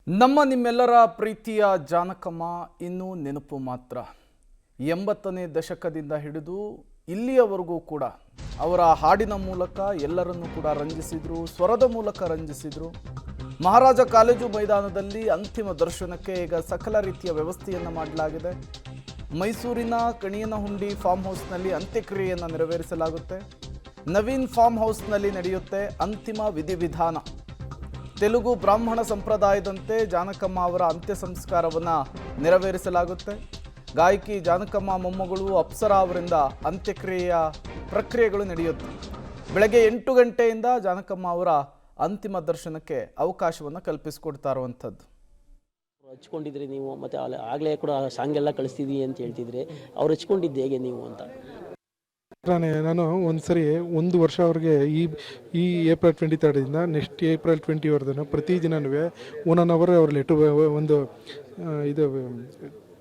ನಿಮ್ಮೆಲ್ಲರ ಪ್ರೀತಿಯ ಜಾನಕಮ್ಮ ಇನ್ನೂ ನೆನಪು ಮಾತ್ರ. 80ನೇ ದಶಕದಿಂದ ಹಿಡಿದು ಇಲ್ಲಿಯವರೆಗೂ ಕೂಡ ಅವರ ಹಾಡಿನ ಮೂಲಕ ಎಲ್ಲರನ್ನೂ ಕೂಡ ರಂಜಿಸಿದ್ರು, ಸ್ವರದ ಮೂಲಕ ರಂಜಿಸಿದ್ರು. ಮಹಾರಾಜ ಕಾಲೇಜು ಮೈದಾನದಲ್ಲಿ ಅಂತಿಮ ದರ್ಶನಕ್ಕೆ ಈಗ ಸಕಲ ರೀತಿಯ ವ್ಯವಸ್ಥೆಯನ್ನು ಮಾಡಲಾಗಿದೆ. ಮೈಸೂರಿನ ಕಣಿಯನಹುಂಡಿ ಫಾರ್ಮ್ ಹೌಸ್ನಲ್ಲಿ ಅಂತ್ಯಕ್ರಿಯೆಯನ್ನು ನೆರವೇರಿಸಲಾಗುತ್ತೆ. ನವೀನ್ ಫಾರ್ಮ್ ಹೌಸ್ನಲ್ಲಿ ನಡೆಯುತ್ತೆ ಅಂತಿಮ ವಿಧಿವಿಧಾನ. ತೆಲುಗು ಬ್ರಾಹ್ಮಣ ಸಂಪ್ರದಾಯದಂತೆ ಜಾನಕಮ್ಮ ಅವರ ಅಂತ್ಯ ಸಂಸ್ಕಾರವನ್ನು ನೆರವೇರಿಸಲಾಗುತ್ತೆ. ಗಾಯಕಿ ಜಾನಕಮ್ಮ ಮೊಮ್ಮಗಳು ಅಪ್ಸರಾ ಅವರಿಂದ ಅಂತ್ಯಕ್ರಿಯೆಯ ಪ್ರಕ್ರಿಯೆಗಳು ನಡೆಯುತ್ತೆ. ಬೆಳಗ್ಗೆ 8 ಗಂಟೆಯಿಂದ ಜಾನಕಮ್ಮ ಅವರ ಅಂತಿಮ ದರ್ಶನಕ್ಕೆ ಅವಕಾಶವನ್ನು ಕಲ್ಪಿಸಿಕೊಡ್ತಾ ಇರುವಂಥದ್ದು. ಹಚ್ಕೊಂಡಿದ್ರಿ ನೀವು, ಮತ್ತೆ ಆಗಲೇ ಕೂಡ ಸಾಂಗ್ ಎಲ್ಲ ಕಳಿಸ್ತಿದ್ದೀವಿ ಅಂತ ಹೇಳ್ತಿದ್ರಿ. ಅವ್ರು ಹಚ್ಕೊಂಡಿದ್ದು ಹೇಗೆ ನೀವು ಅಂತ? ನಾನು ಒಂದ್ಸರಿ 1 ವರ್ಷ ಅವ್ರಿಗೆ ಈ ಏಪ್ರಿಲ್ 23 ನೆಕ್ಸ್ಟ್ ಏಪ್ರಿಲ್ 20 ಪ್ರತಿದಿನವೂ 1 ಅವರ್ ಅವ್ರ ಲೆಟ್ರ್ ಒಂದು ಇದು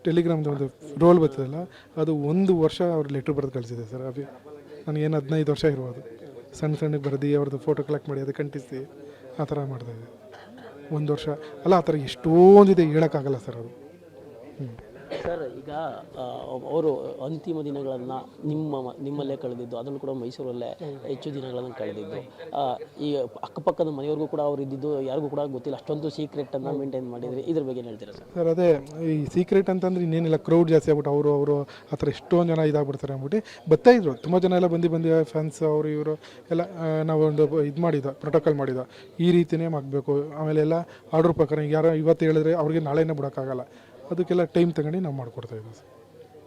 ಟೆಲಿಗ್ರಾಮ್ದು ಒಂದು ರೋಲ್ ಬರ್ತದಲ್ಲ, ಅದು 1 ವರ್ಷ ಅವ್ರ ಲೆಟ್ರ್ ಬರೆದು ಕಳಿಸಿದೆ ಸರ್. ಅದು ನನಗೇನು 15 ವರ್ಷ ಇರ್ಬೋದು. ಸಣ್ಣಗೆ ಬರೆದು ಅವ್ರದ್ದು ಫೋಟೋ ಕಲೆಕ್ಟ್ ಮಾಡಿ ಅದಕ್ಕೆ ಅಂಟಿಸಿ ಆ ಥರ ಮಾಡ್ತಾಯಿದ್ದೆ. 1 ವರ್ಷ ಅಲ್ಲ, ಆ ಥರ ಎಷ್ಟೊಂದಿದೆ, ಹೇಳೋಕ್ಕಾಗಲ್ಲ ಸರ್ ಅದು. ಸರ್, ಈಗ ಅವರು ಅಂತಿಮ ದಿನಗಳನ್ನು ನಿಮ್ಮಲ್ಲೇ ಕಳೆದಿದ್ದು, ಅದನ್ನು ಕೂಡ ಮೈಸೂರಲ್ಲೇ ಹೆಚ್ಚು ದಿನಗಳನ್ನು ಕಳೆದಿದ್ದು. ಈ ಅಕ್ಕಪಕ್ಕದ ಮನೆಯವ್ರಿಗೂ ಕೂಡ ಅವ್ರು ಇದ್ದಿದ್ದು ಯಾರಿಗೂ ಕೂಡ ಗೊತ್ತಿಲ್ಲ, ಅಷ್ಟೊಂದು ಸೀಕ್ರೆಟನ್ನು ಮೇಂಟೈನ್ ಮಾಡಿದ್ರಿ. ಇದ್ರ ಬಗ್ಗೆ ಏನು ಹೇಳ್ತೀರಾ ಸರ್? ಸರ್, ಅದೇ ಈ ಸೀಕ್ರೆಟ್ ಅಂತಂದ್ರೆ ಇನ್ನೇನಿಲ್ಲ, ಕ್ರೌಡ್ ಜಾಸ್ತಿ ಆಗ್ಬಿಟ್ಟು ಅವರು ಆ ಥರ ಎಷ್ಟೊಂದು ಜನ ಇದಾಗ್ಬಿಡ್ತಾರೆ ಅಂದ್ಬಿಟ್ಟು ಬರ್ತಾಯಿದ್ರು. ತುಂಬ ಜನ ಎಲ್ಲ ಬಂದು ಫ್ಯಾನ್ಸ್ ಅವರು ಇವರು ಎಲ್ಲ ನಾವು ಒಂದು ಇದು ಮಾಡಿದ್ದು, ಪ್ರೋಟೋಕಾಲ್ ಮಾಡಿದ್ದು, ಈ ರೀತಿಯೇ ಆಗಬೇಕು. ಆಮೇಲೆ ಎಲ್ಲ ಆರ್ಡ್ರ್ ಪ್ರಕಾರ ಯಾರೋ ಇವತ್ತು ಹೇಳಿದ್ರೆ ಅವ್ರಿಗೆ ನಾಳೆನೇ ಬಿಡೋಕ್ಕಾಗಲ್ಲ. ಅದಕ್ಕೆಲ್ಲ ಟೈಮ್ ತಗೊಂಡು ನಾವು ಮಾಡಿಕೊಡ್ತಾಯಿದ್ದೀವಿ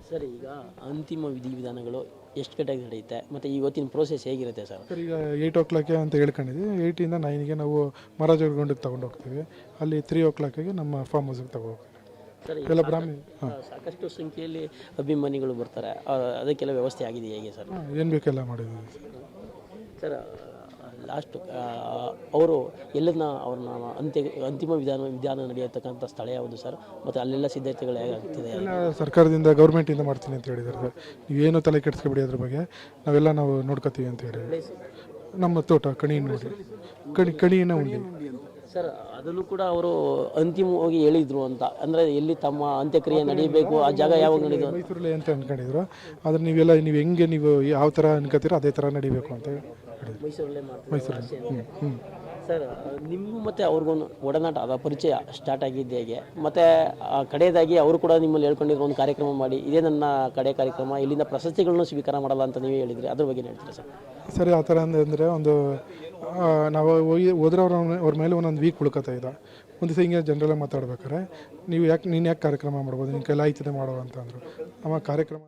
ಸರ್. ಈಗ ಅಂತಿಮ ವಿಧಿವಿಧಾನಗಳು ಎಷ್ಟು ಗಂಟೆಗೆ ನಡೆಯುತ್ತೆ, ಮತ್ತು ಇವತ್ತಿನ ಪ್ರೋಸೆಸ್ ಹೇಗಿರುತ್ತೆ ಸರ್? ಸರ್, ಈಗ 8 o'clock ಅಂತ ಹೇಳ್ಕೊಂಡಿದ್ವಿ. 8 ಇಂದ 9ಗೆ ನಾವು ಮಹಾರಾಜ ಗುಂಡಿಗೆ ತಗೊಂಡು ಹೋಗ್ತೀವಿ. ಅಲ್ಲಿ 3 o'clockಗೆ ನಮ್ಮ ಫಾರ್ಮ್ ಹೌಸ್ಗೆ ತಗೊಂಡು ಹೋಗ್ತೀವಿ. ಎಲ್ಲ ಬ್ರಾಹ್ಮಣ ಸಾಕಷ್ಟು ಸಂಖ್ಯೆಯಲ್ಲಿ ಅಭಿಮಾನಿಗಳು ಬರ್ತಾರೆ, ಅದಕ್ಕೆಲ್ಲ ವ್ಯವಸ್ಥೆ ಆಗಿದೆ ಹೇಗೆ ಸರ್? ಏನು ಬೇಕೆಲ್ಲ ಮಾಡಿದ್ದೀವಿ ಸರ್. ಲಾಸ್ಟ್ ಅವರು ಎಲ್ಲದನ್ನ ಅವ್ರನ್ನ ಅಂತಿಮ ವಿಧಾನ ನಡೆಯತಕ್ಕಂಥ ಸ್ಥಳ ಯಾವುದು ಸರ್? ಮತ್ತು ಅಲ್ಲೆಲ್ಲ ಸಿದ್ಧತೆಗಳು ಹೇಗಾಗ್ತಿದೆ? ಎಲ್ಲ ಸರ್ಕಾರದಿಂದ ಗೌರ್ಮೆಂಟಿಂದ ಮಾಡ್ತೀನಿ ಅಂತ ಹೇಳಿದ್ದಾರೆ ಸರ್. ನೀವೇನು ತಲೆ ಕೆಡಿಸ್ಕೊಬೇಡಿ, ಅದ್ರ ಬಗ್ಗೆ ನಾವು ನೋಡ್ಕೋತೀವಿ ಅಂತ ಹೇಳಿ. ನಮ್ಮ ತೋಟ ಕಣಿಯನ ಹುಂಡಿ ಸರ್, ಅದನ್ನು ಕೂಡ ಅವರು ಅಂತಿಮವಾಗಿ ಹೇಳಿದ್ರು ಅಂತ, ಅಂದರೆ ಎಲ್ಲಿ ತಮ್ಮ ಅಂತ್ಯಕ್ರಿಯೆ ನಡೆಯಬೇಕು ಆ ಜಾಗ ಯಾವಾಗ ನಡೆಯೋದು? ಮೈಸೂರಲ್ಲಿ ಅಂತ ಅಂದ್ಕೊಂಡಿದ್ರು. ಆದರೆ ನೀವು ಹೆಂಗೆ ನೀವು ಯಾವ ಥರ ಅನ್ಕೋತೀರೋ ಅದೇ ಥರ ನಡಿಬೇಕು ಅಂತ ಮೈಸೂರಲ್ಲೇ ಮೈಸೂರಲ್ಲಿ. ಸರ್, ನಿಮ್ಮ ಮತ್ತು ಅವ್ರಿಗೂ ಒಡನಾಟ ಅದ ಪರಿಚಯ ಸ್ಟಾರ್ಟ್ ಆಗಿದ್ದು ಹೇಗೆ? ಮತ್ತು ಕಡೆಯದಾಗಿ ಅವರು ಕೂಡ ನಿಮ್ಮಲ್ಲಿ ಹೇಳ್ಕೊಂಡಿರೋ ಒಂದು ಕಾರ್ಯಕ್ರಮ ಮಾಡಿ, ಇದೇ ನನ್ನ ಕಡೆ ಕಾರ್ಯಕ್ರಮ, ಇಲ್ಲಿಂದ ಪ್ರಶಸ್ತಿಗಳನ್ನು ಸ್ವೀಕಾರ ಮಾಡಲ್ಲ ಅಂತ ನೀವೇ ಹೇಳಿದ್ರಿ. ಅದ್ರ ಬಗ್ಗೆ ಹೇಳ್ತೀರಾ ಸರ್? ಸರಿ, ಆ ಥರ ಅಂದರೆ ಒಂದು ನಾವು ಹೋದ್ರೆ ಅವ್ರ ಮೇಲೆ ಒಂದೊಂದು ವೀಕ್ ಉಳ್ಕೊತಾ ಇದ್ದ. ಒಂದು ದಿವಸ ಹಿಂಗೆ ಜನರೆಲ್ಲ ಮಾತಾಡ್ಬೇಕಾರೆ, ನೀನು ಯಾಕೆ ಕಾರ್ಯಕ್ರಮ ಮಾಡ್ಬೋದು, ನಿನ್ನ ಕೈಲಿ ಆಯ್ತದೆ ಮಾಡೋ ಅಂತಂದರು. ಆಮೇಲೆ ಕಾರ್ಯಕ್ರಮ